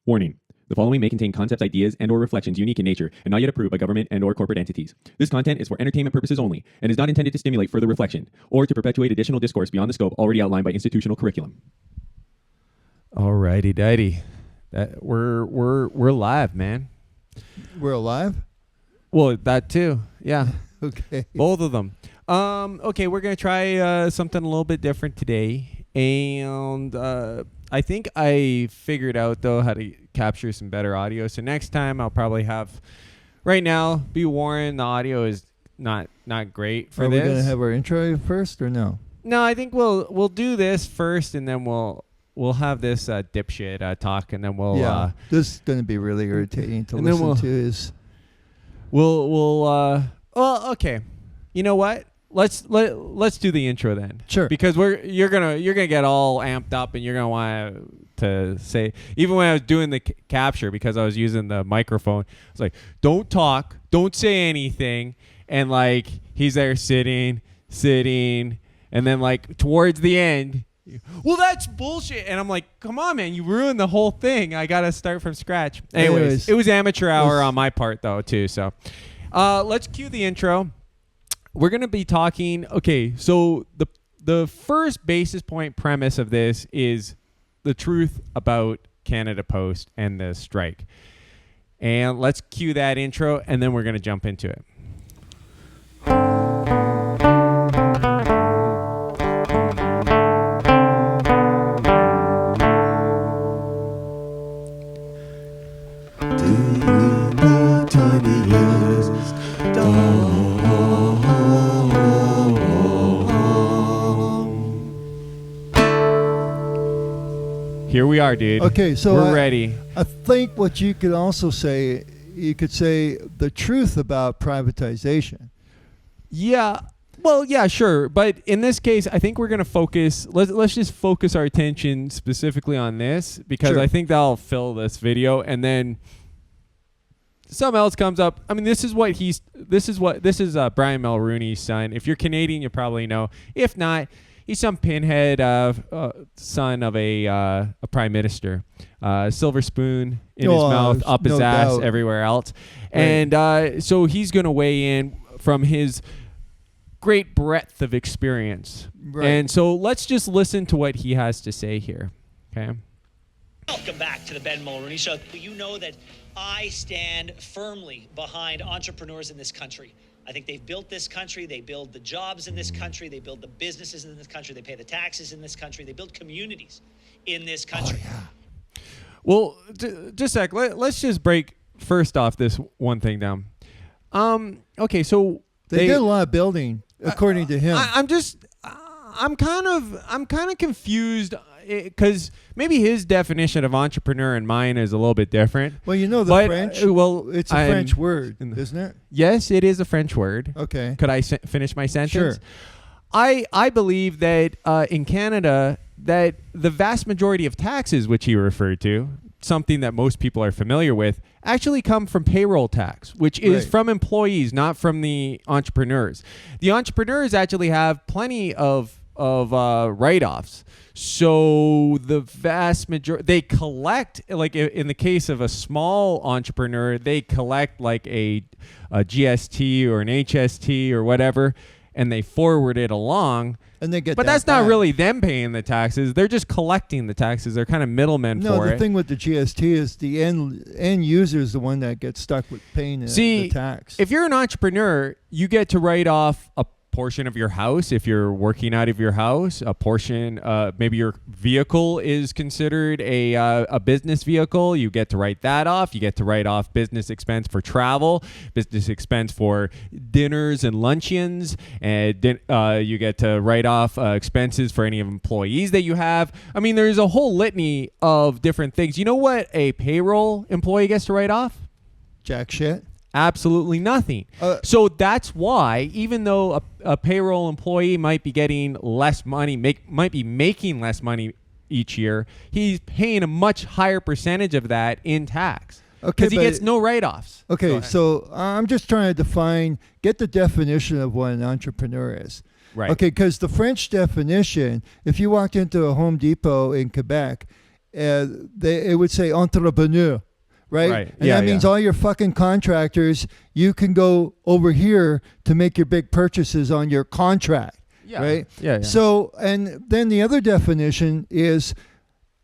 Warning. The following may contain concepts, ideas, and/or reflections unique in nature and not yet approved by government and/or corporate entities. This content is for entertainment purposes only and is not intended to stimulate further reflection or to perpetuate additional discourse beyond the scope already outlined by institutional curriculum. Alrighty, dighty. We're live, man. We're alive? Well, that too. Yeah. Okay. Both of them. Okay, we're gonna try something a little bit different today, and I think I figured out though how to capture some better audio. So next time I'll probably have. Right now, be warned, the audio is not great for this. Are we gonna have our intro first or no? No, I think we'll do this first, and then we'll have this dipshit talk, and then we'll. Yeah. This is gonna be really irritating to and then listen to. Is. Well, okay. You know what? Let's do the intro then. Sure. Because you're gonna get all amped up, and you're gonna want to say, even when I was doing the capture, because I was using the microphone, I was like, don't talk, don't say anything, and like he's there sitting, and then like towards the end, well, that's bullshit, and I'm like, come on, man, you ruined the whole thing. I gotta start from scratch. Anyways, it was amateur hour on my part though too. So, let's cue the intro. We're going to be talking, okay, so the first basis point premise of this is the truth about Canada Post and the strike. And let's cue that intro, and then we're going to jump into it. Here we are, dude. Okay, so we're ready. I think what you could also say, you could say the truth about privatization. Yeah. Well, yeah, sure. But in this case, I think we're going to focus. Let's just focus our attention specifically on this, because Sure. I think that'll fill this video, and then something else comes up. I mean, this is Brian Mulroney's son. If you're Canadian, you probably know. If not, he's some pinhead son of a prime minister. Silver spoon in his mouth, up his ass, doubt. everywhere else. Right. And so he's going to weigh in from his great breadth of experience. Right. And so let's just listen to what he has to say here. Okay. Welcome back to the Ben Mulroney Show. You know that I stand firmly behind entrepreneurs in this country. I think they've built this country. They build the jobs in this country. They build the businesses in this country. They pay the taxes in this country. They build communities in this country. Oh, yeah. Well, just a sec. Let's just break first off this one thing down. Okay, so They did a lot of building, according to him. I'm kind of confused, because maybe his definition of entrepreneur and mine is a little bit different. Well, you know the French. It's a French word, isn't it? Yes, it is a French word. Okay. Could I finish my sentence? Sure. I believe that in Canada, that the vast majority of taxes, which he referred to, something that most people are familiar with, actually come from payroll tax, which is Right. from employees, not from the entrepreneurs. The entrepreneurs actually have plenty of write-offs. So the vast majority, they collect, like in the case of a small entrepreneur, they collect like a GST or an HST or whatever, and they forward it along. And they get But that's not really them paying the taxes. They're just collecting the taxes. They're kind of middlemen for it. No, the thing with the GST is the end user is the one that gets stuck with paying the tax. If you're an entrepreneur, you get to write off a portion of your house if you're working out of your house, a portion, maybe your vehicle is considered a business vehicle. You get to write that off. You get to write off business expense for travel, business expense for dinners and luncheons, and you get to write off expenses for any employees that you have. I mean, there's a whole litany of different things. You know what a payroll employee gets to write off? Jack shit. Absolutely nothing. So that's why, even though a payroll employee might be getting less money, might be making less money each year, he's paying a much higher percentage of that in tax. Okay, because he gets no write-offs. Okay, so I'm just trying to get the definition of what an entrepreneur is. Right. Okay, because the French definition, if you walked into a Home Depot in Quebec it would say entrepreneur. Right? Right. And Yeah, that means yeah. all your fucking contractors, you can go over here to make your big purchases on your contract. Yeah. Right? Yeah, yeah. So, and then the other definition is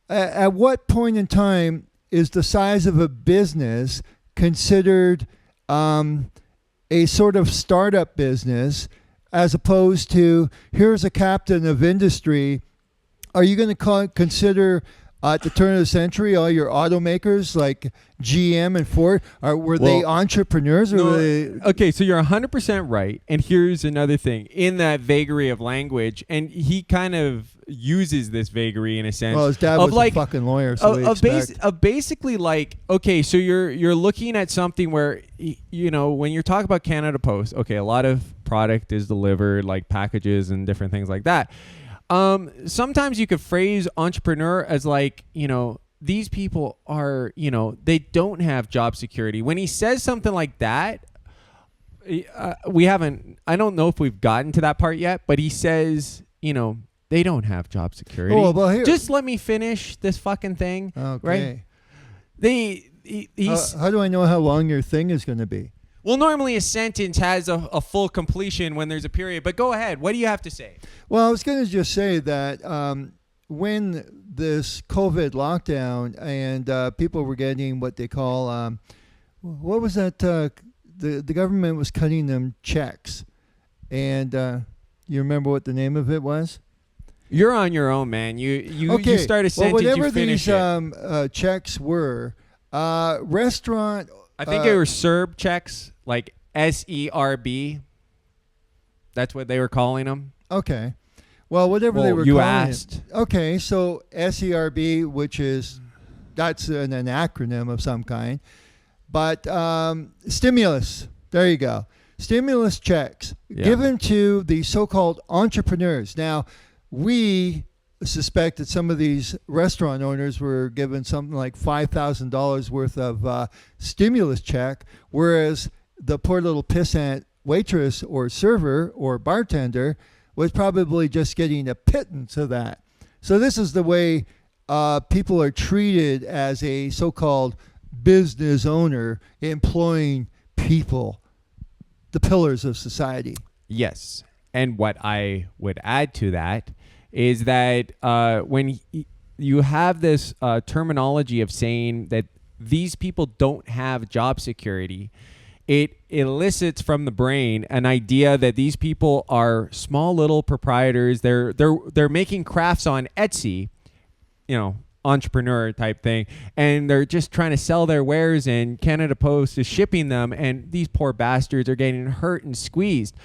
at what point in time is the size of a business considered a sort of startup business as opposed to here's a captain of industry? Are you going to consider at the turn of the century all your automakers like GM and Ford were they entrepreneurs or No, were they? okay, so you're 100% right. And here's another thing in that vagary of language, and he kind of uses this vagary in a sense. Well, his dad of was like, a fucking lawyer, so we expect. of basically like, okay, so you're looking at something where when you're talking about Canada Post, okay, a lot of product is delivered, like packages and different things like that. Sometimes you could phrase entrepreneur as like, these people are, they don't have job security. When he says something like that, I don't know if we've gotten to that part yet, but he says, they don't have job security. Oh, well, here. Just let me finish this fucking thing. Okay. Right? How do I know how long your thing is going to be? Well, normally a sentence has a full completion when there's a period, but go ahead. What do you have to say? Well, I was going to just say that when this COVID lockdown and people were getting what they call, what was that? The government was cutting them checks. And you remember what the name of it was? You're on your own, man. You start a sentence, whatever you finish these checks were, restaurant... I think they were SERB checks, like SERB. That's what they were calling them. Okay. Well, whatever they were you calling asked. it. Okay, so SERB, which is, that's an acronym of some kind. But stimulus, there you go. Stimulus checks given to the so-called entrepreneurs. Now, we suspect that some of these restaurant owners were given something like $5,000 worth of stimulus check, whereas the poor little pissant waitress or server or bartender was probably just getting a pittance of that. So this is the way people are treated as a so-called business owner employing people, the pillars of society. Yes. And what I would add to that is that when you have this terminology of saying that these people don't have job security, it elicits from the brain an idea that these people are small little proprietors. They're making crafts on Etsy, entrepreneur type thing, and they're just trying to sell their wares, and Canada Post is shipping them, and these poor bastards are getting hurt and squeezed.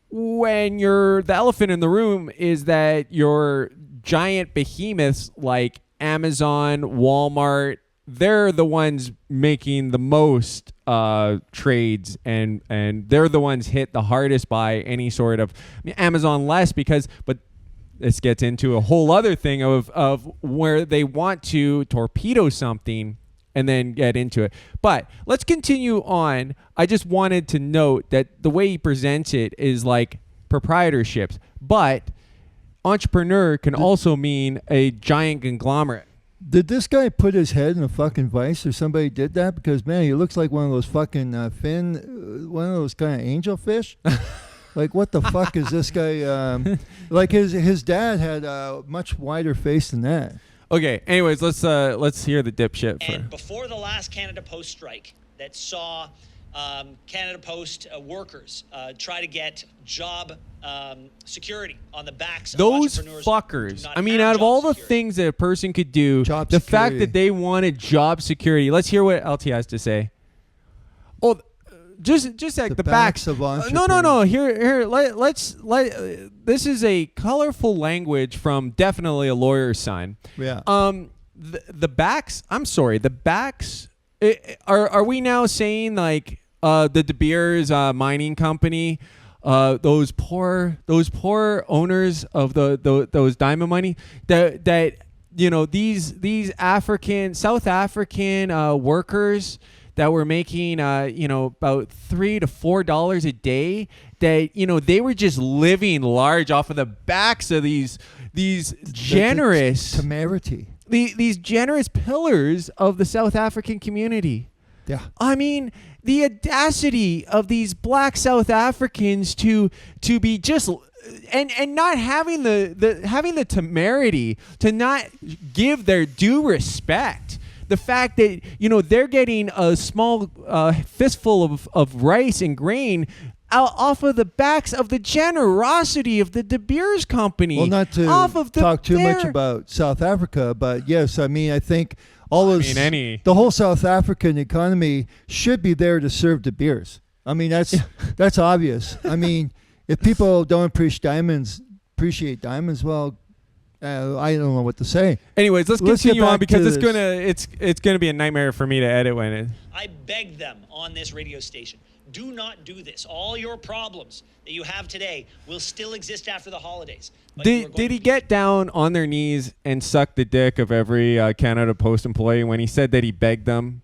When the elephant in the room is that your giant behemoths like Amazon, Walmart, they're the ones making the most trades, and they're the ones hit the hardest by any sort of Amazon less but this gets into a whole other thing of where they want to torpedo something and then get into it. But let's continue on. I just wanted to note that the way he presents it is like proprietorships, but entrepreneur can also mean a giant conglomerate. Did this guy put his head in a fucking vice, or somebody did that? Because, man, he looks like one of those fucking one of those kind of angelfish. Like, what the fuck is this guy? Like, his dad had a much wider face than that. Okay, anyways, let's hear the dipshit. And before the last Canada Post strike that saw Canada Post workers try to get job security on the backs of those entrepreneurs. fuckers. I mean, out of all the things that a person could do, the fact that they wanted job security. Let's hear what LT has to say. Oh, just like the backs of entrepreneurs. No. Here. Let's. This is a colorful language from definitely a lawyer's son. Yeah. The backs. I'm sorry. The backs. Are we now saying like the De Beers mining company? Those poor owners of those diamond money that these South African workers that were making about $3 to $4 a day, that they were just living large off of the backs of these generous temerity. these generous pillars of the South African community. Yeah. I mean, the audacity of these black South Africans to be just and not having the temerity to not give their due respect. The fact that, you know, they're getting a small fistful of rice and grain off of the backs of the generosity of the De Beers Company. Well, not to talk too much about South Africa, but yes, I mean, I think the whole South African economy should be there to serve De Beers. I mean, that's obvious. I mean, if people don't appreciate diamonds, well, I don't know what to say. Anyways, let's continue on because it's gonna be a nightmare for me to edit when it. I begged them on this radio station, do not do this. All your problems that you have today will still exist after the holidays. Did he get down on their knees and suck the dick of every Canada Post employee when he said that he begged them?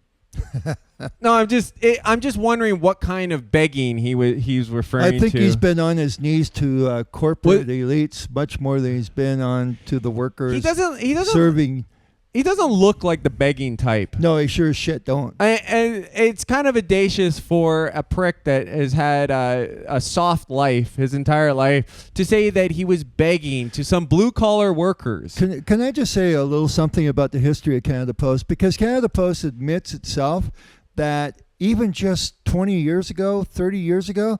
No, I'm just wondering what kind of begging he's referring to. I think he's been on his knees to corporate elites much more than he's been on to the workers. He doesn't serving. He doesn't look like the begging type. No, he sure as shit don't. And it's kind of audacious for a prick that has had a soft life his entire life to say that he was begging to some blue-collar workers. Can I just say a little something about the history of Canada Post? Because Canada Post admits itself that even just 20 years ago, 30 years ago,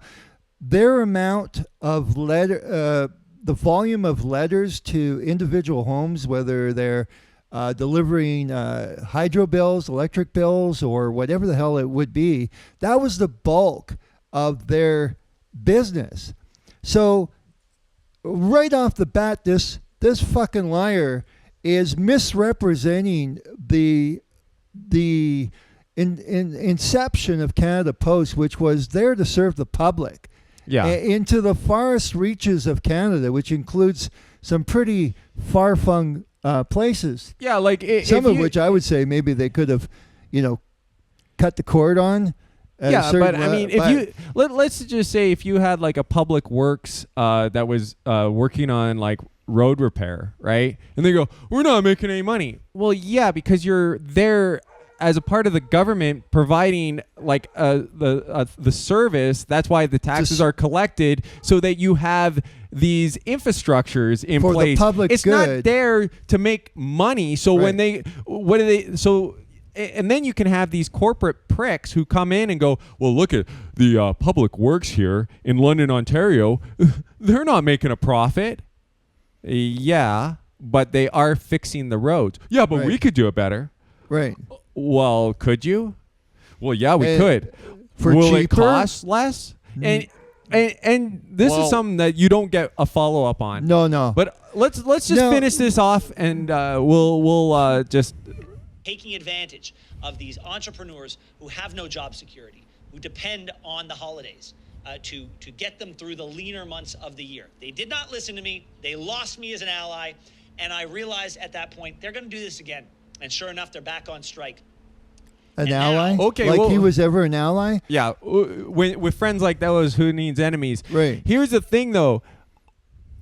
their amount of the volume of letters to individual homes, whether they're delivering hydro bills, electric bills, or whatever the hell it would be, that was the bulk of their business. So right off the bat, this fucking liar is misrepresenting the inception of Canada Post, which was there to serve the public. Yeah. Into the farthest reaches of Canada, which includes some pretty far-flung places. Yeah, like some of which I would say maybe they could have, cut the cord on. Yeah, but I mean, let's just say if you had like a public works that was working on like road repair, right? And they go, we're not making any money. Well, yeah, because you're there as a part of the government providing like the service. That's why the taxes are collected, so that you have these infrastructures in for place. The public it's good. Not there to make money. So right. And then you can have these corporate pricks who come in and go, well, look at the public works here in London, Ontario. They're not making a profit. Yeah, but they are fixing the roads. Yeah, but we could do it better. Right. Well, could you? Well, yeah, we could. Will cheaper? It cost less? And this is something that you don't get a follow up on. No. But let's just finish this off, and we'll just taking advantage of these entrepreneurs who have no job security, who depend on the holidays to get them through the leaner months of the year. They did not listen to me. They lost me as an ally, and I realized at that point they're going to do this again. And sure enough, they're back on strike. An ally? Okay, like he was ever an ally? Yeah, with friends like that was who needs enemies. Right. Here's the thing, though.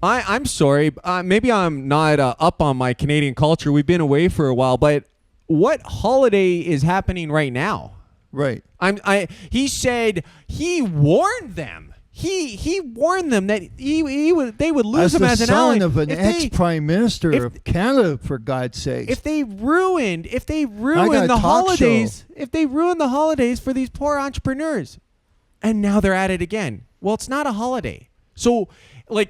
I'm sorry. Maybe I'm not up on my Canadian culture. We've been away for a while, but what holiday is happening right now? Right. He said he warned them. He warned them that they would lose him as an ally. As the son of an ex-prime minister of Canada, for God's sake. If they ruined the holidays, for these poor entrepreneurs, and now they're at it again. Well, it's not a holiday. So I'm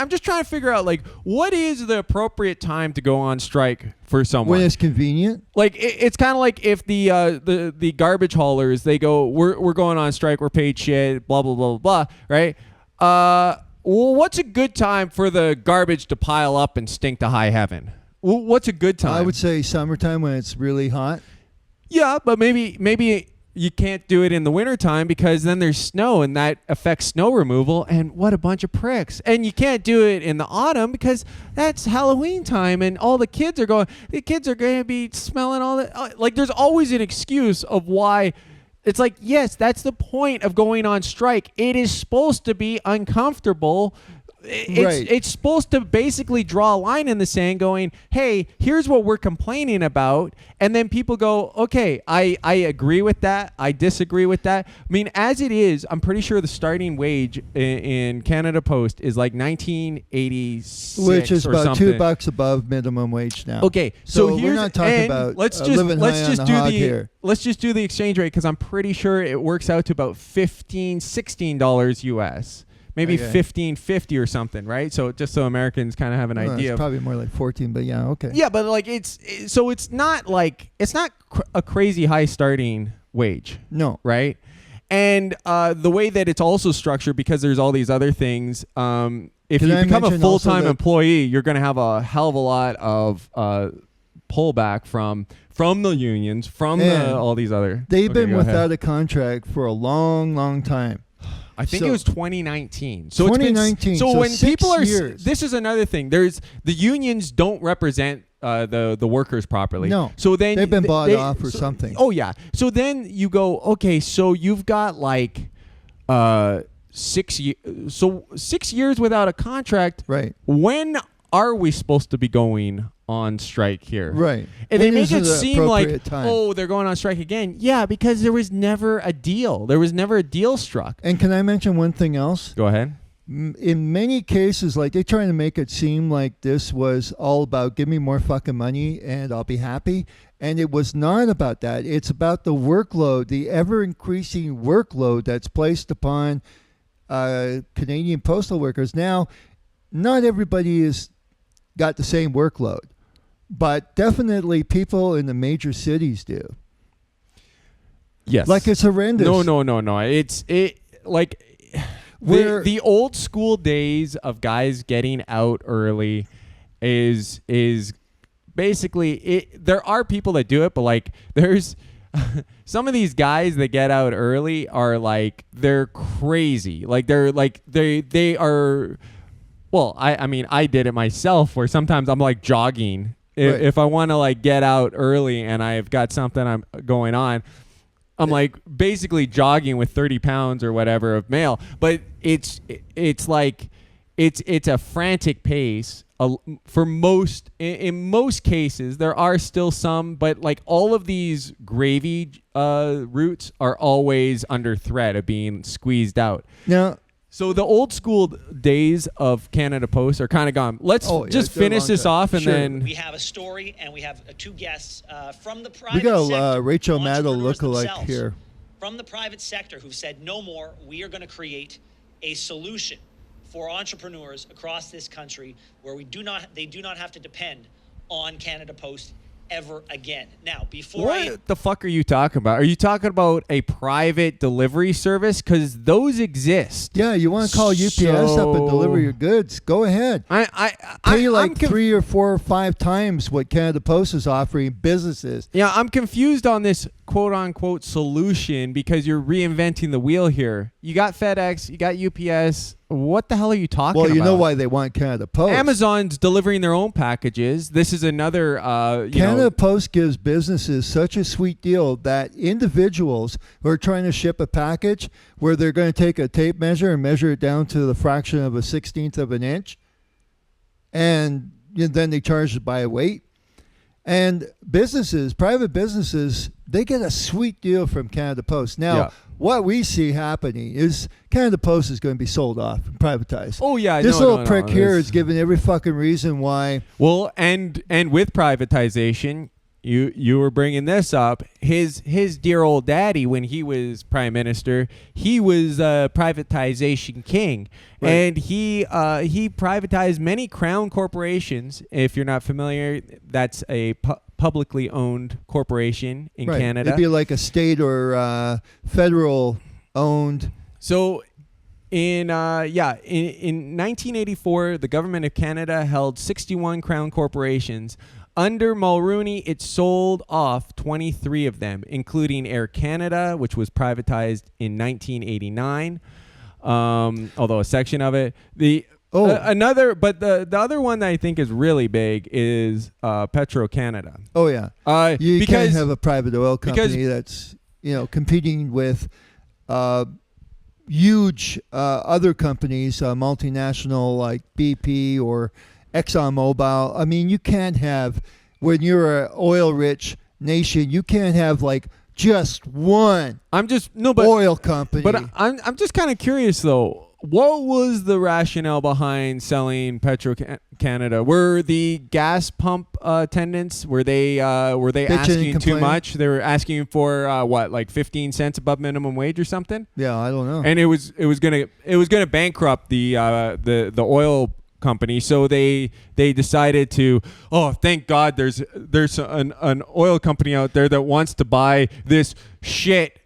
just trying to figure out, like, what is the appropriate time to go on strike for someone? When it's convenient. Like, it's kind of like if the garbage haulers, they go, we're going on strike, we're paid shit, blah, blah, blah, blah, right? Well, what's a good time for the garbage to pile up and stink to high heaven? Well, what's a good time? I would say summertime when it's really hot. Yeah, but maybe you can't do it in the wintertime because then there's snow and that affects snow removal, and what a bunch of pricks. And you can't do it in the autumn because that's Halloween time and all the kids are going to be smelling all that. Like, there's always an excuse of why. It's like, yes, that's the point of going on strike. It is supposed to be uncomfortable it's supposed to basically draw a line in the sand going, hey, here's what we're complaining about. And then people go, okay, I agree with that. I disagree with that. I mean, as it is, I'm pretty sure the starting wage in Canada Post is like $19.86, which is or about something. $2 above minimum wage now. Okay, so here's, we're not talking and about let's living high on the hog here. Let's just do the exchange rate, because I'm pretty sure it works out to about $16 US. Maybe $15.50 or something, right? So just so Americans kind of have an idea. It's probably more like 14, but yeah, okay. Yeah, but like it's not a crazy high starting wage. No. Right? And the way that it's also structured, because there's all these other things, if you become a full-time employee, you're going to have a hell of a lot of pullback from the unions, from all these other. They've been without a contract for a long, long time. I think it was 2019. So 2019. So when people are, years. this is another thing. The unions don't represent the workers properly. No. So then they've been bought off or something. Oh yeah. So then you go, okay, so you've got like 6 years. So 6 years without a contract. Right. When are we supposed to be going on strike here? Right. And they make it seem like, time? oh, they're going on strike again. Yeah, because there was never a deal. There was never a deal struck. And can I mention one thing else? Go ahead. In many cases, like, they're trying to make it seem like this was all about give me more fucking money and I'll be happy. And it was not about that. It's about the workload, the ever-increasing workload that's placed upon Canadian postal workers. Now, not everybody is got the same workload, but definitely people in the major cities do. Yes. Like, it's horrendous. No. It's like the old school days of guys getting out early is basically it. There are people that do it, but like there's some of these guys that get out early are like, they're crazy. Like they are. Well, I mean, I did it myself, where sometimes I'm like jogging. If I want to like get out early and I've got something I'm going on, I'm like basically jogging with 30 pounds or whatever of mail. But it's like it's a frantic pace. For in most cases, there are still some, but like all of these gravy routes are always under threat of being squeezed out. Now, so the old school days of Canada Post are kind of gone. Let's just finish this off, and then we have a story, and we have two guests from the private sector. We got sector, Rachel Maddow entrepreneurs lookalike here from the private sector who've said no more. We are going to create a solution for entrepreneurs across this country where they do not have to depend on Canada Post ever again. Now, what the fuck are you talking about? Are you talking about a private delivery service? Because those exist. Yeah, you want to call UPS up and deliver your goods? Go ahead. Pay like 3 or 4 or 5 times what Canada Post is offering businesses. Yeah, I'm confused on this quote unquote solution, because you're reinventing the wheel here. You got FedEx, you got UPS. What the hell are you talking about? Well, you know why they want Canada Post. Amazon's delivering their own packages. This is another Canada Post gives businesses such a sweet deal that individuals who are trying to ship a package where they're going to take a tape measure and measure it down to the fraction of a 16th of an inch, and then they charge it by weight. And private businesses, they get a sweet deal from Canada Post. Now, what we see happening is Canada Post is going to be sold off and privatized. Oh, yeah. This little prick here is giving every fucking reason why. Well, and with privatization, you were bringing this up. His dear old daddy, when he was prime minister, he was a privatization king. Right. And he privatized many crown corporations. If you're not familiar, that's a publicly owned corporation in Canada. It'd be like a state or federal owned. So in 1984, the government of Canada held 61 crown corporations. Under Mulroney, it sold off 23 of them, including Air Canada, which was privatized in 1989. Although a section of it, the other one that I think is really big is Petro Canada. Oh yeah, you can't have a private oil company that's competing with huge other companies, multinational like BP or ExxonMobil. I mean, you can't have, when you're an oil-rich nation, you can't have like just one oil company. But I'm just kind of curious though. What was the rationale behind selling Petro-Canada? Were the gas pump attendants, were they asking too much? They were asking for what, like 15 cents above minimum wage or something? Yeah, I don't know. And it was gonna bankrupt the oil company, so they decided to, oh, thank God there's an oil company out there that wants to buy this shit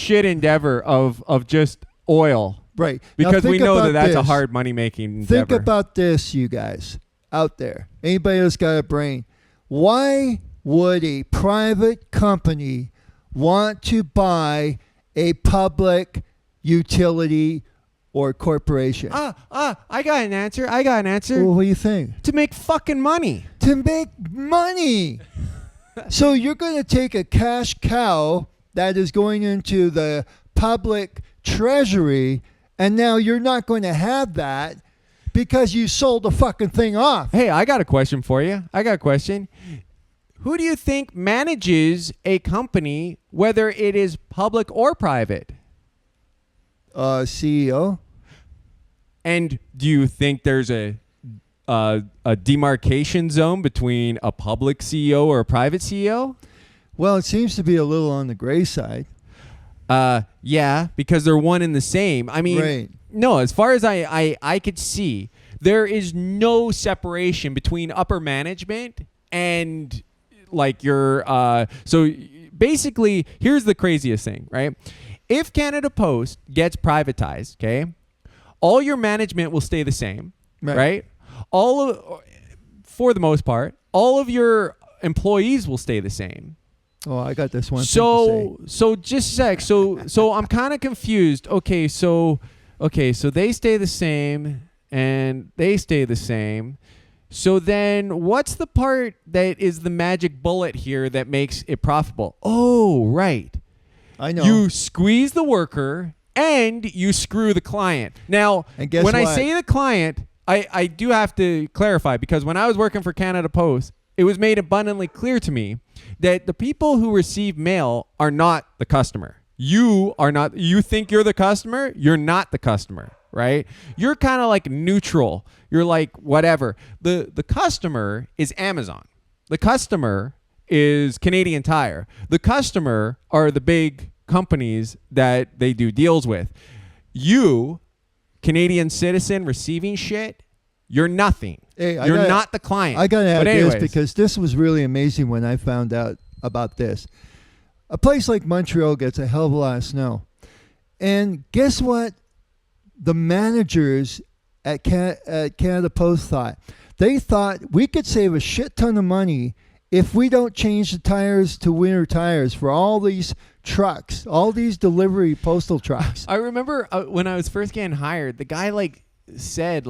endeavor of just oil. Right. Because now, we know that's a this. hard money-making Think endeavor. about this, you guys out there. Anybody that's got a brain. Why would a private company want to buy a public utility or corporation? I got an answer. Well, what do you think? To make fucking money. To make money. So you're going to take a cash cow that is going into the public treasury, and now you're not going to have that because you sold the fucking thing off. Hey, I got a question for you. Who do you think manages a company, whether it is public or private? CEO. And do you think there's a demarcation zone between a public CEO or a private CEO? Well, it seems to be a little on the gray side. Yeah, because they're one and the same. I mean, right. No, as far as I could see, there is no separation between upper management and like your so basically, here's the craziest thing, right? If Canada Post gets privatized, okay, all your management will stay the same, right? For the most part, all of your employees will stay the same. Oh, I got this one thing to say. So just a sec. So I'm kind of confused. Okay, so they stay the same and they stay the same. So then what's the part that is the magic bullet here that makes it profitable? Oh, right. I know. You squeeze the worker and you screw the client. Now, and guess when what? I say the client, I do have to clarify, because when I was working for Canada Post, it was made abundantly clear to me that the people who receive mail are not the customer. You are not. You think you're the customer. You're not the customer, right? You're kind of like neutral. You're like whatever. The customer is Amazon. The customer is Canadian Tire. The customer are the big companies that they do deals with. You, Canadian citizen receiving shit, you're nothing. Hey, you're not the client. I got to add anyways, this because this was really amazing when I found out about this. A place like Montreal gets a hell of a lot of snow. And guess what? The managers at Canada Post thought. They thought we could save a shit ton of money if we don't change the tires to winter tires for all these trucks, all these delivery postal trucks. I remember when I was first getting hired, the guy said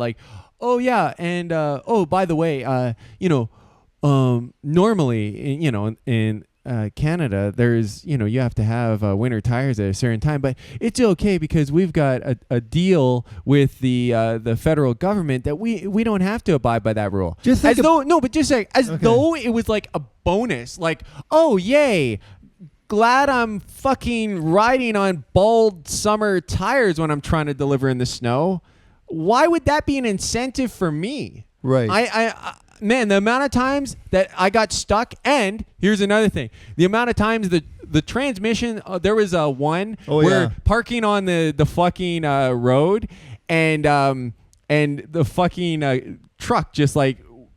oh yeah, and by the way, normally in Canada, there's you have to have winter tires at a certain time, but it's okay because we've got a deal with the federal government that we don't have to abide by that rule. Though it was like a bonus, like, oh yay, glad I'm fucking riding on bald summer tires when I'm trying to deliver in the snow. Why would that be an incentive for me? Right. Man, the amount of times that I got stuck, and here's another thing: the amount of times the transmission. There was one where parking on the fucking road, and the fucking truck just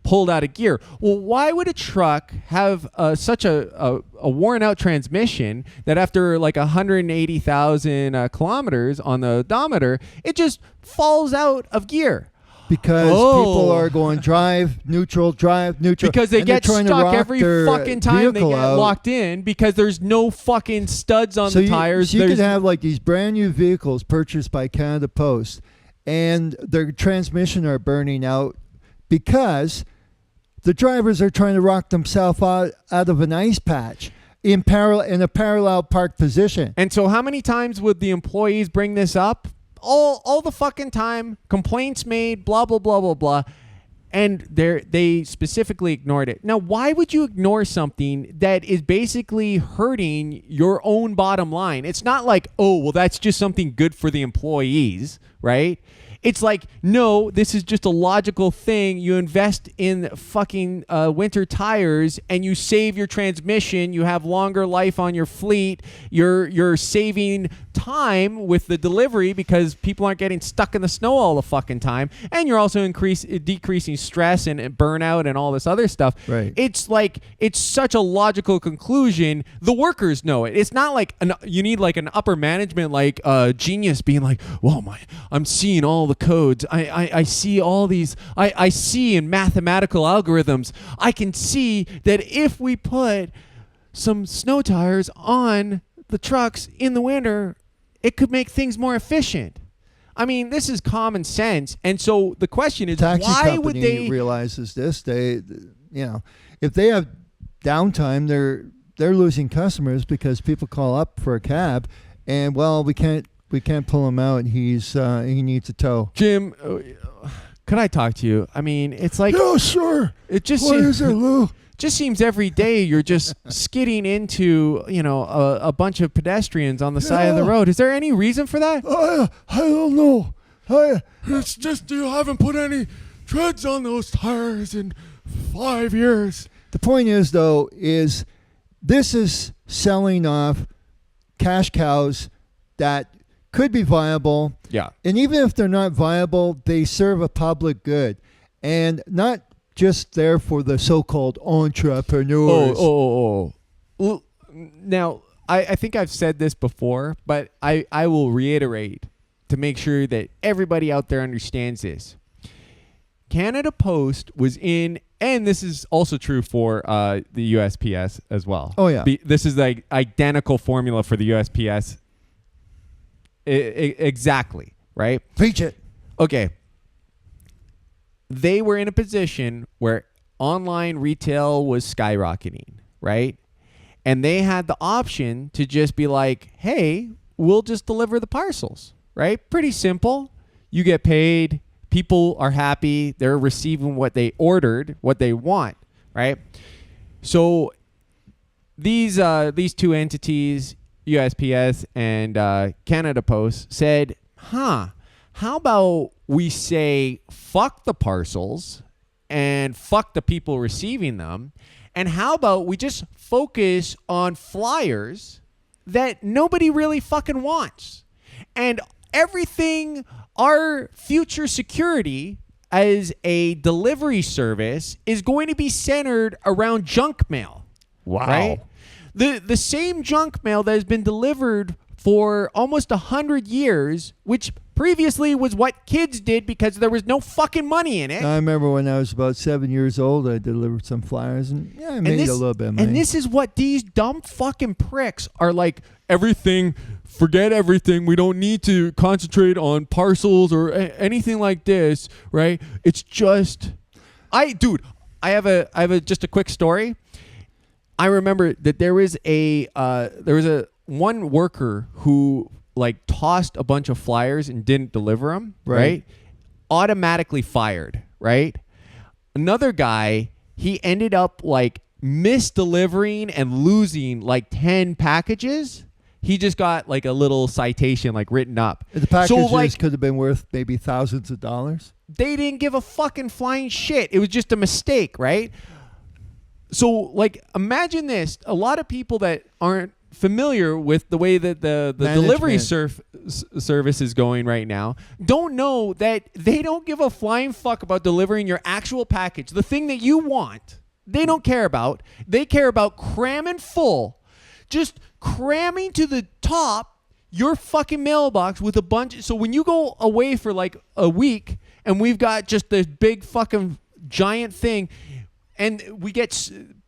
pulled out of gear. Well, why would a truck have such a worn out transmission that after 180,000 kilometers on the odometer, it just falls out of gear? Because people are going drive neutral. Because they get stuck every fucking time they get locked in because there's no fucking studs on the tires. So you could have these brand new vehicles purchased by Canada Post and their transmission are burning out because the drivers are trying to rock themselves out of an ice patch. in a parallel park position. And so how many times would the employees bring this up? All the fucking time. Complaints made, blah, blah, blah, blah, blah. And they specifically ignored it. Now, why would you ignore something that is basically hurting your own bottom line? It's not like, oh, well, that's just something good for the employees, right? It's like, no, this is just a logical thing. You invest in fucking winter tires and you save your transmission. You have longer life on your fleet. You're saving time with the delivery because people aren't getting stuck in the snow all the fucking time. And you're also decreasing stress and burnout and all this other stuff. Right. It's like, it's such a logical conclusion. The workers know it. It's not like you need like an upper management, like genius being like, well, I'm seeing all the codes. I see all these. I see in mathematical algorithms, I can see that if we put some snow tires on the trucks in the winter, it could make things more efficient. I mean, this is common sense. And so the question is, why would they realizes this? They, if they have downtime, they're losing customers because people call up for a cab, and we can't pull him out. He needs a tow. Jim, could I talk to you? I mean, it's like, yeah, sure. It just what is it, Lou? Just seems every day you're just skidding into a bunch of pedestrians on the side of the road. Is there any reason for that? I don't know. It's just you haven't put any treads on those tires in 5 years. The point is, though, this is selling off cash cows that could be viable. Yeah. And even if they're not viable, they serve a public good. And not just there for the so-called entrepreneurs. Oh. Now, I think I've said this before, but I will reiterate to make sure that everybody out there understands this. Canada Post was in, and this is also true for the USPS as well. Oh, yeah. This is the identical formula for the USPS. Exactly, right? Preach it. Okay. They were in a position where online retail was skyrocketing, right? And they had the option to just be like, hey, we'll just deliver the parcels, right? Pretty simple. You get paid. People are happy. They're receiving what they ordered, what they want, right? So these two entities, USPS and Canada Post, said, how about we say fuck the parcels and fuck the people receiving them, and how about we just focus on flyers that nobody really fucking wants, and everything, our future security as a delivery service is going to be centered around junk mail. Wow. Right? The same junk mail that has been delivered for almost 100 years, which previously was what kids did because there was no fucking money in it. I remember when I was about 7 years old, I delivered some flyers, and I made a little bit of money. And this is what these dumb fucking pricks are like, everything, forget everything. We don't need to concentrate on parcels or anything like this, right? It's just, I have just a quick story. I remember that there was a one worker who like tossed a bunch of flyers and didn't deliver them, right? Automatically fired, right? Another guy, he ended up like misdelivering and losing like 10 packages. He just got like a little citation like written up. The packages could have been worth maybe thousands of dollars. They didn't give a fucking flying shit. It was just a mistake, right? So, like, imagine this. A lot of people that aren't familiar with the way that the delivery service is going right now don't know that they don't give a flying fuck about delivering your actual package. The thing that you want, they don't care about. They care about cramming full. Just cramming to the top your fucking mailbox with a bunch. So when you go away for like a week and we've got just this big fucking giant thing, and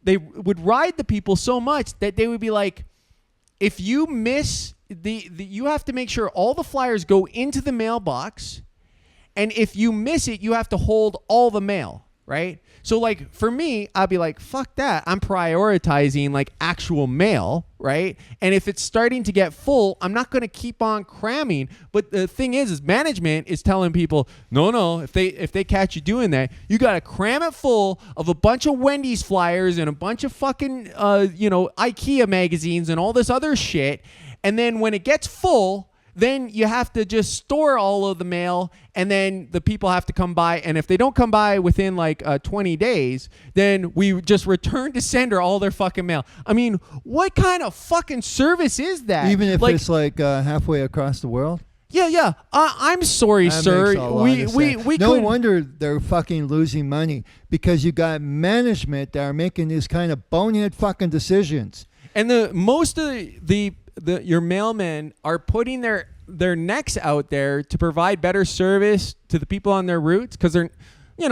they would ride the people so much that they would be like, if you miss you have to make sure all the flyers go into the mailbox, and if you miss it, you have to hold all the mail, right? So like for me, I'd be like, fuck that. I'm prioritizing like actual mail, right? And if it's starting to get full, I'm not going to keep on cramming. But the thing is management is telling people, no, if they catch you doing that, you got to cram it full of a bunch of Wendy's flyers and a bunch of fucking IKEA magazines and all this other shit. And then when it gets full, then you have to just store all of the mail, and then the people have to come by. And if they don't come by within like 20 days, then we just return to sender all their fucking mail. I mean, what kind of fucking service is that? Even if it's like halfway across the world? Yeah. I'm sorry, That sir. makes a lot of sense. We no couldn't- wonder they're fucking losing money, because you got management that are making these kind of bonehead fucking decisions. And most of your mailmen are putting their necks out there to provide better service to the people on their routes, because they're,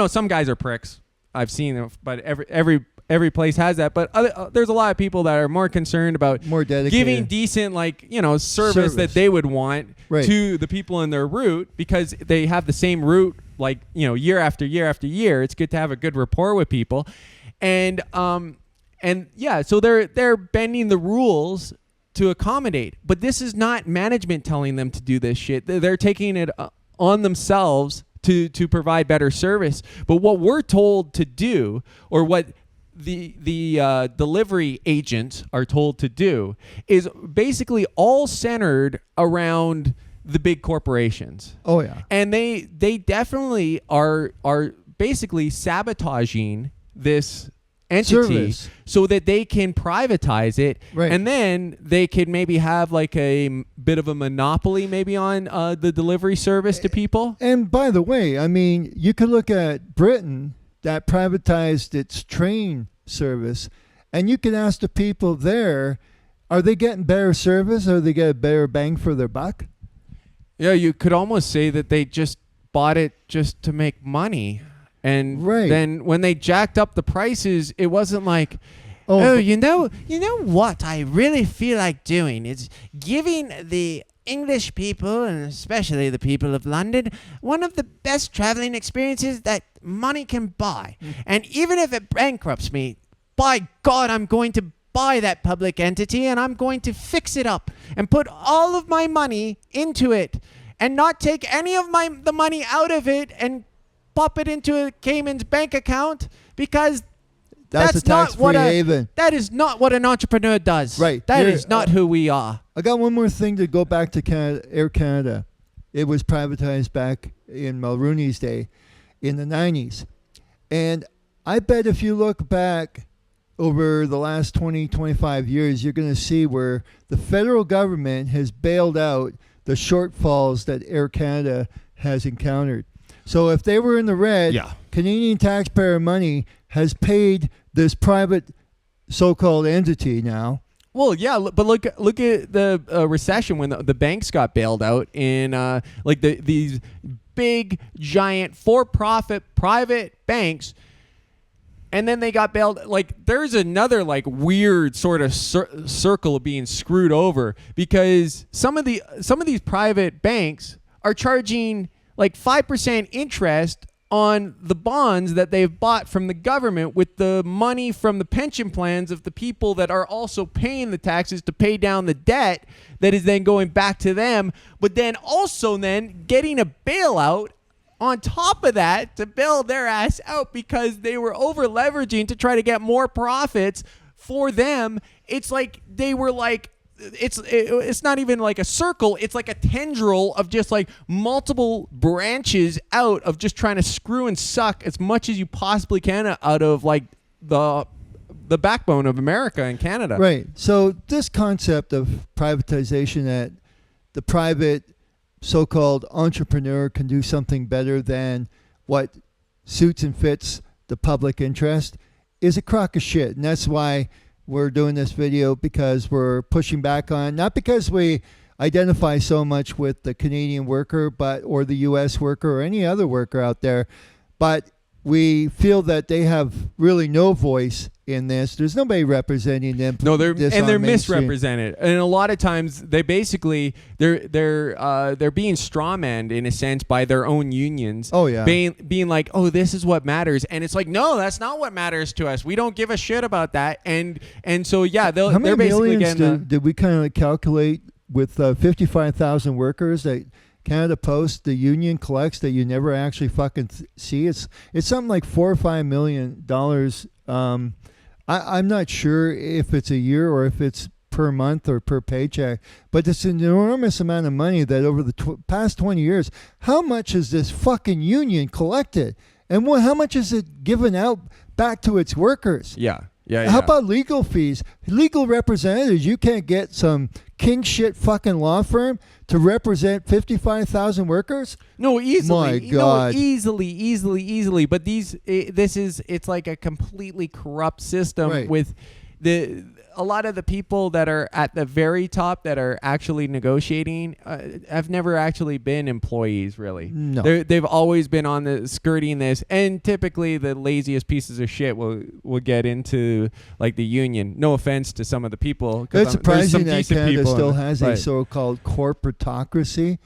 some guys are pricks. I've seen them, but every place has that. But there's a lot of people that are more concerned about More dedicated. giving decent service that they would want Right. to the people in their route, because they have the same route year after year after year. It's good to have a good rapport with people, and yeah, so they're bending the rules to accommodate. But this is not management telling them to do this shit. They're taking it on themselves to provide better service. But what we're told to do, or what the delivery agents are told to do, is basically all centered around the big corporations. Oh, yeah. And they definitely are basically sabotaging this entity Service. so that they can privatize it, Right. and then they could maybe have like a bit of a monopoly maybe on the delivery service to people. And by the way, I mean, you could look at Britain that privatized its train service, and you can ask the people there, are they getting better service, or they get a better bang for their buck? Yeah, you could almost say that they just bought it just to make money. And Right. then when they jacked up the prices, it wasn't like, Oh, you know what I really feel like doing is giving the English people, and especially the people of London, one of the best traveling experiences that money can buy. And even if it bankrupts me, by God, I'm going to buy that public entity, and I'm going to fix it up and put all of my money into it, and not take any of the money out of it and pop it into a Cayman's bank account, because that's a not tax-free what haven. that is not what an entrepreneur does. Right. That You're- is not who we are. I got one more thing to go back to Canada, Air Canada. It was privatized back in Mulroney's day in the 90s. And I bet if you look back over the last 20, 25 years, you're going to see where the federal government has bailed out the shortfalls that Air Canada has encountered. So if they were in the red, Yeah. Canadian taxpayer money has paid this private so-called entity now. Well, yeah, but look at the recession when the banks got bailed out in these big giant for-profit private banks, and then they got bailed. Like, there's another like weird sort of circle of being screwed over, because some of these private banks are charging like 5% interest on the bonds that they've bought from the government with the money from the pension plans of the people that are also paying the taxes to pay down the debt that is then going back to them, but then also then getting a bailout on top of that to bail their ass out because they were over leveraging to try to get more profits for them. It's like they were like, it's not even like a circle, it's like a tendril of just like multiple branches out of just trying to screw and suck as much as you possibly can out of like the backbone of America and Canada. Right. So this concept of privatization, that the private so-called entrepreneur can do something better than what suits and fits the public interest, is a crock of shit. And that's why we're doing this video, because we're pushing back on, not because we identify so much with the Canadian worker or the U.S. worker or any other worker out there, but we feel that they have really no voice in this. There's nobody representing them. No, they're mainstream. misrepresented, and a lot of times they basically they're being strawmanned in a sense by their own unions. Oh, yeah. being like, oh, this is what matters, and it's like, no, that's not what matters to us. We don't give a shit about that, and so yeah, How many they're basically millions getting did we kind of calculate with 55,000 workers that Canada Post, the union, collects that you never actually fucking see? It's something like $4 or $5 million. I'm not sure if it's a year or if it's per month or per paycheck, but it's an enormous amount of money that over the past 20 years, how much has this fucking union collected? And how much is it given out back to its workers? Yeah. How about legal fees? Legal representatives, you can't get some king shit fucking law firm to represent 55,000 workers? No, easily. My God. No, easily. But it's like a completely corrupt system, Right. with a lot of the people that are at the very top that are actually negotiating have never actually been employees, really. No. They've always been on the skirting this, and typically the laziest pieces of shit will get into like the union. No offense to some of the people. 'Cause It's there's some surprising that decent Canada people still in it, has a but- so-called corporatocracy.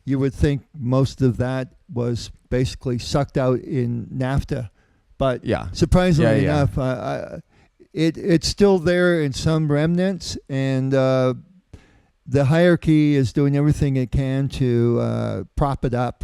You would think most of that was basically sucked out in NAFTA. But Yeah. surprisingly Yeah. enough, it's still there in some remnants, and the hierarchy is doing everything it can to prop it up.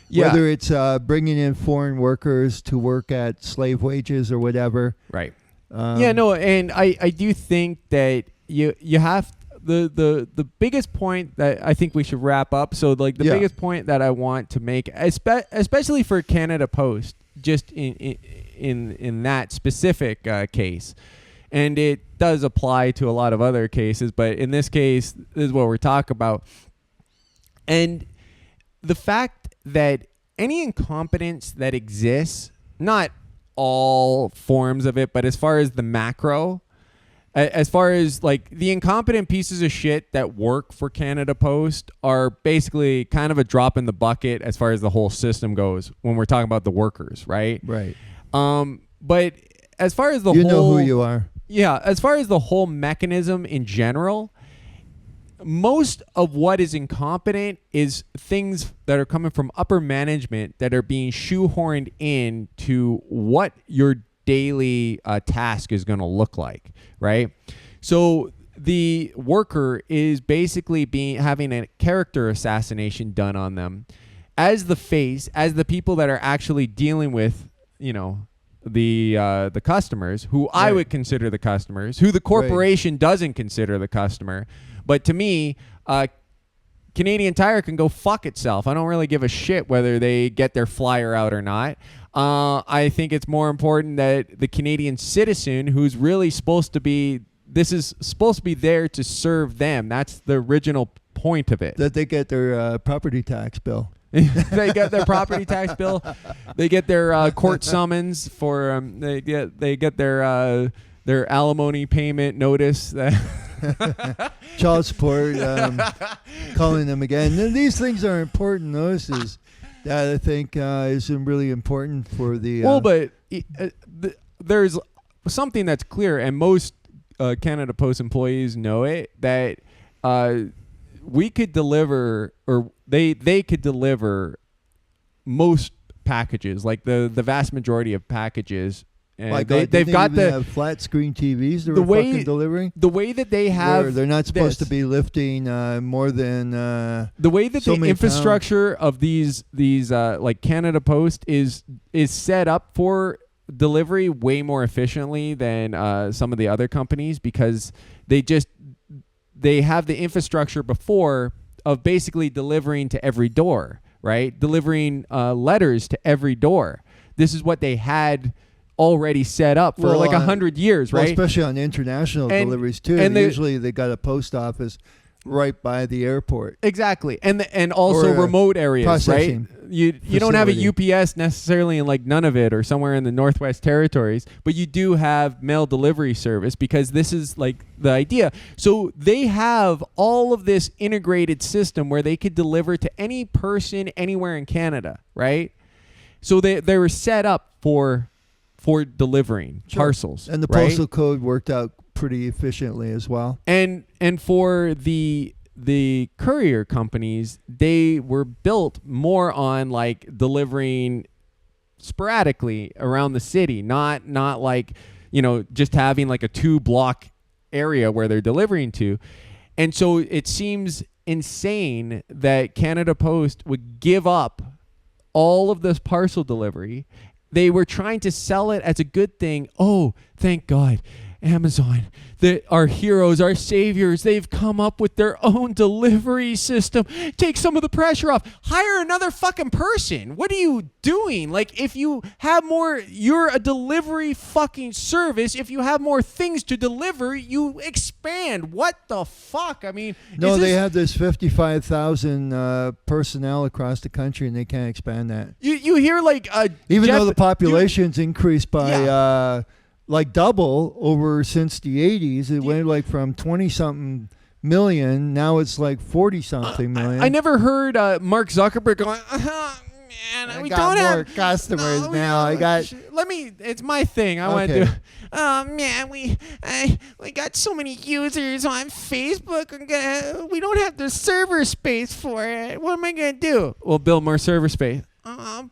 Yeah. Whether it's bringing in foreign workers to work at slave wages or whatever. Right. And I do think that you have the biggest point that I think we should wrap up. So like the biggest point that I want to make, especially for Canada Post, just in that specific case, and it does apply to a lot of other cases, but in this case, this is what we're talking about. And the fact that any incompetence that exists, not all forms of it, but as far as the macro, as far as like the incompetent pieces of shit that work for Canada Post are basically kind of a drop in the bucket as far as the whole system goes when we're talking about the workers, right? Right. But as far as the You whole, know who you are. Yeah, as far as the whole mechanism in general, most of what is incompetent is things that are coming from upper management that are being shoehorned in to what your daily task is going to look like, right? So the worker is basically having a character assassination done on them as the face, as the people that are actually dealing with, the customers, who I would consider the customers, who the corporation doesn't consider the customer. But to me, Canadian Tire can go fuck itself. I don't really give a shit whether they get their flyer out or not. I think it's more important that the Canadian citizen, who's really supposed to be there to serve them. That's the original point of it. That they get their property tax bill. They get their property tax bill. They get their court summons for. They get their alimony payment notice. Child support, calling them again. And these things are important notices that I think is really important for the. But there's something that's clear, and most Canada Post employees know it, that we could deliver, or they could deliver most packages, like the vast majority of packages. And they've got the flat screen TVs they're fucking delivering. The way that they have, they're not supposed to be lifting more than the way that so the many infrastructure of these like Canada Post is set up for delivery way more efficiently than some of the other companies, because they have the infrastructure before of basically delivering to every door, right? Delivering letters to every door. This is what they had already set up for 100 years, right? Well, especially on international deliveries too. And usually they got a post office right by the airport. Exactly. And also remote areas, right? You don't have a UPS necessarily in like Nunavut or somewhere in the Northwest Territories, but you do have mail delivery service, because this is like the idea. So they have all of this integrated system where they could deliver to any person anywhere in Canada, right? So they were set up for delivering parcels, and the right? postal code worked out pretty efficiently as well. And for the courier companies, they were built more on like delivering sporadically around the city, not like, you know, just having like a 2-block area where they're delivering to. And so it seems insane that Canada Post would give up all of this parcel delivery. They were trying to sell it as a good thing. Oh, thank God. Amazon, our heroes, our saviors, they've come up with their own delivery system. Take some of the pressure off. Hire another fucking person. What are you doing? Like, if you have more, you're a delivery fucking service. If you have more things to deliver, you expand. What the fuck? I mean, no, they have this 55,000 personnel across the country, and they can't expand that. You hear like even though the population's increased by like double over since the 80s. It went like from 20-something million. Now it's like 40-something million. I never heard Mark Zuckerberg going, man, we got don't more have customers now. It's my thing. I want to do. Oh man, we got so many users on Facebook. We don't have the server space for it. What am I gonna do? We'll build more server space.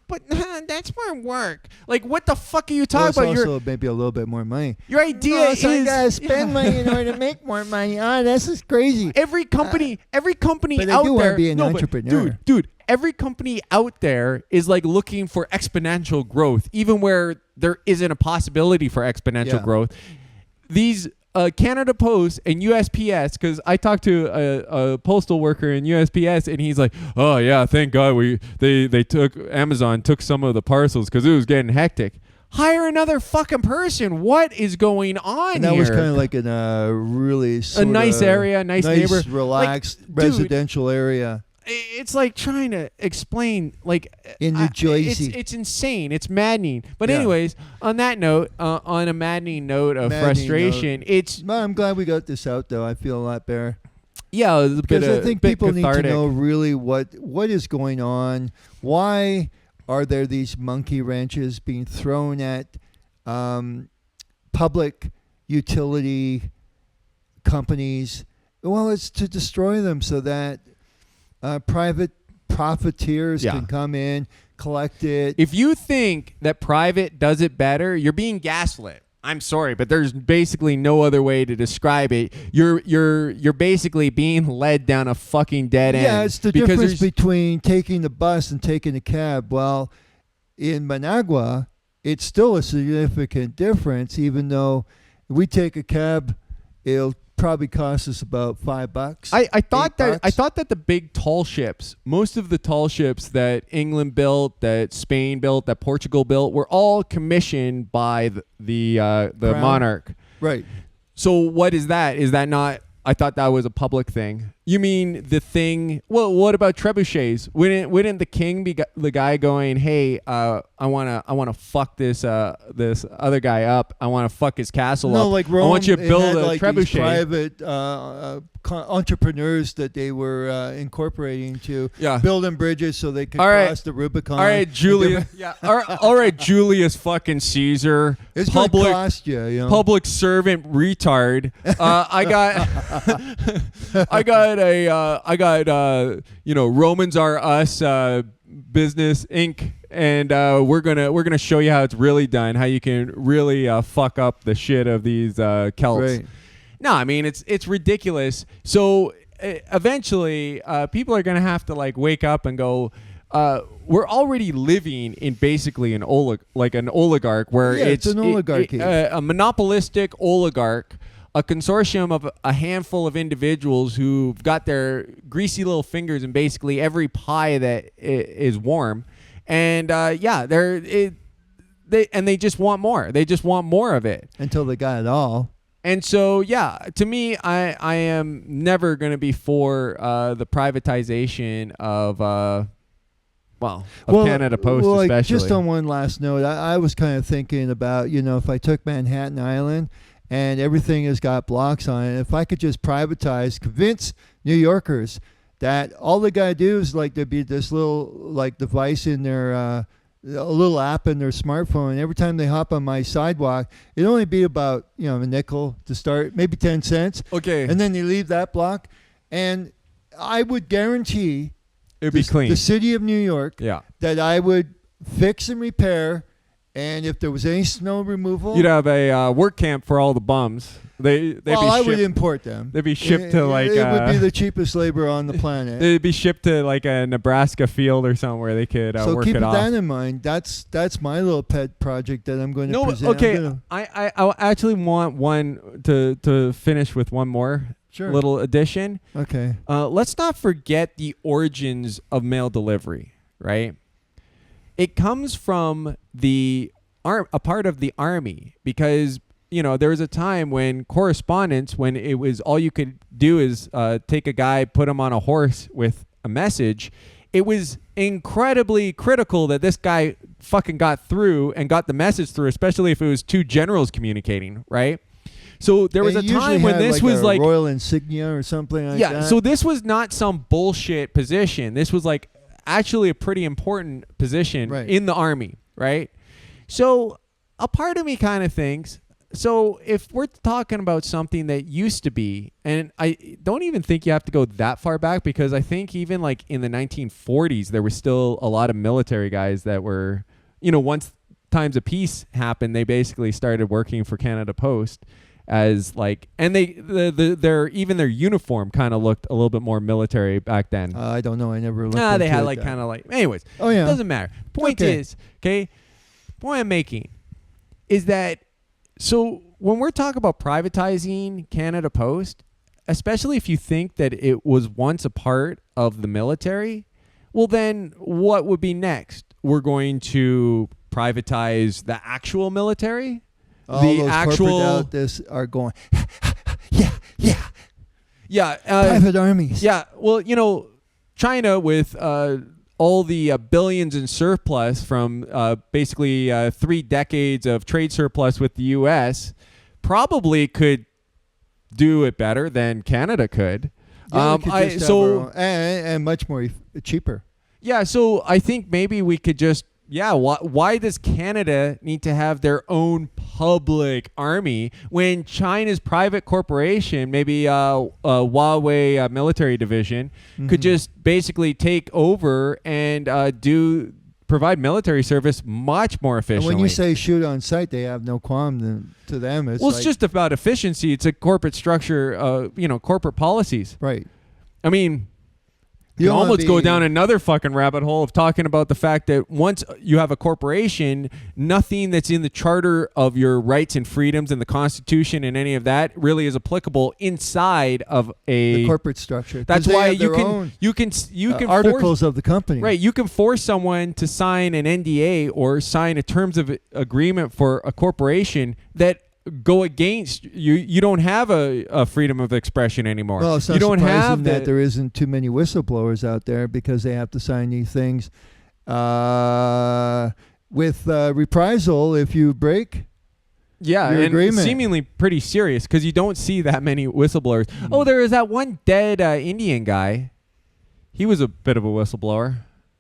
But that's more work. Like, what the fuck are you talking about? Also maybe a little bit more money. Your idea is I gotta spend money in order to make more money. This is crazy. Every company but I out do want there. to be an entrepreneur. Dude, every company out there is like looking for exponential growth, even where there isn't a possibility for exponential growth. These Canada Post and USPS, because I talked to a postal worker in USPS, and he's like, "Oh yeah, thank God Amazon took some of the parcels because it was getting hectic." Hire another fucking person. What is going on and that here? was kind of like in a really nice area, nice neighbor, relaxed like, residential area. It's like trying to explain, like, in New Jersey. It's insane. It's maddening. But anyways, on that note, on a maddening note of frustration, I'm glad we got this out, though. I feel a lot better. Yeah, it was because I think people cathartic. Need to know really what is going on. Why are there these monkey wrenches being thrown at public utility companies? Well, it's to destroy them so that private profiteers can come in, collect it. If you think that private does it better, you're being gaslit. I'm sorry, but there's basically no other way to describe it. You're basically being led down a fucking dead end. Yeah, it's the difference between taking the bus and taking the cab. Well, in Managua, it's still a significant difference, even though we take a cab, it'll probably cost us about $5. I thought that the big tall ships, most of the tall ships that England built, that Spain built, that Portugal built, were all commissioned by the monarch. Right. So what is that? Is that not? I thought that was a public thing. You mean the thing? Well, what about trebuchets? Wouldn't the king be the guy going, "Hey, I wanna fuck this other guy up. I wanna fuck his castle up. Like Rome, I want you to build a like trebuchet." These private entrepreneurs that they were incorporating to building bridges so they could cross the Rubicon. All right, Julius. All right, Julius fucking Caesar. It's public cost you, public servant retard. I got Romans Are Us Business Inc. And we're gonna show you how it's really done, how you can really fuck up the shit of these Celts. Right. No, I mean it's ridiculous. So eventually, people are gonna have to like wake up and go. We're already living in basically an oligarch where it's an oligarchy, a monopolistic oligarch. A consortium of a handful of individuals who've got their greasy little fingers in basically every pie that is warm, and they just want more. They just want more of it until they got it all. And so, to me, I am never going to be for the privatization of Canada Post, especially. Just on one last note, I was kind of thinking about, if I took Manhattan Island and everything has got blocks on it, if I could just privatize, convince New Yorkers that all they got to do is like there'd be this little like device in their a little app in their smartphone. And every time they hop on my sidewalk, it'd only be about a nickel to start, maybe 10 cents. Okay. And then they leave that block, and I would guarantee It'd be clean. the city of New York Yeah. that I would fix and repair, and if there was any snow removal, You'd have a work camp for all the bums. They'd be I would shipped. import them. They'd be shipped to like. It would be the cheapest labor on the planet. They'd be shipped to like a Nebraska field or something where they could So work keep it off. that in mind. That's my little pet project that I'm going to No, present. okay. I actually want one to finish with one more Sure. little addition. Okay. Let's not forget the origins of mail delivery, right? It comes from a part of the army, because there was a time when correspondence, when it was all you could do is take a guy, put him on a horse with a message. It was incredibly critical that this guy fucking got through and got the message through, especially if it was two generals communicating, right? So there was a time when this was like royal insignia or something like that. Yeah, so this was not some bullshit position. This was like actually a pretty important position in the army, right? So a part of me kind of thinks, so if we're talking about something that used to be, and I don't even think you have to go that far back, because I think even like in the 1940s, there was still a lot of military guys that were, once times of peace happened, they basically started working for Canada Post as like, and their uniform kind of looked a little bit more military back then. I don't know. I never looked. They had into like it. kind of like, anyways. Oh yeah. Doesn't matter. Point is, point I'm making is that, so when we're talking about privatizing Canada Post, especially if you think that it was once a part of the military, well then what would be next? We're going to privatize the actual military? All the those actual corporate out this are going, yeah. Private armies. Yeah, well, China with all the billions in surplus from basically 3 decades of trade surplus with the U.S. probably could do it better than Canada could. Yeah, we could just have our own, and much more cheaper. Yeah, so I think maybe we could just, why does Canada need to have their own public army when China's private corporation, maybe Huawei military division, could just basically take over and provide military service much more efficiently? And when you say shoot on sight, they have no qualm to them. It's just about efficiency. It's a corporate structure, corporate policies. Right. I mean, you almost go down another fucking rabbit hole of talking about the fact that once you have a corporation, nothing that's in the charter of your rights and freedoms and the Constitution and any of that really is applicable inside of the corporate structure. That's why you can articles of the company. Right, you can force someone to sign an NDA or sign a terms of agreement for a corporation that go against you. You don't have a freedom of expression anymore. Well, it's not you don't have that there isn't too many whistleblowers out there, because they have to sign these things with reprisal if you break your agreement. Seemingly pretty serious, because you don't see that many whistleblowers. Oh, there is that one dead Indian guy. He was a bit of a whistleblower.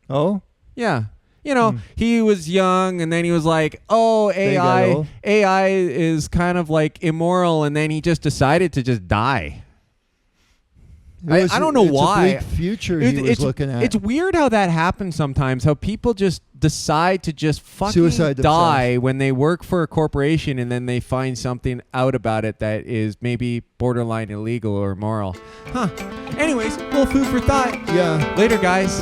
Oh? Yeah. He was young, and then he was like, oh, AI is kind of like immoral, and then he just decided to just die. I don't know why. It's a bleak future he was looking at. It's weird how that happens sometimes, how people just decide to just fucking Suicide die themselves. when they work for a corporation, and then they find something out about it that is maybe borderline illegal or immoral. Anyways, little food for thought. Yeah. Later, guys.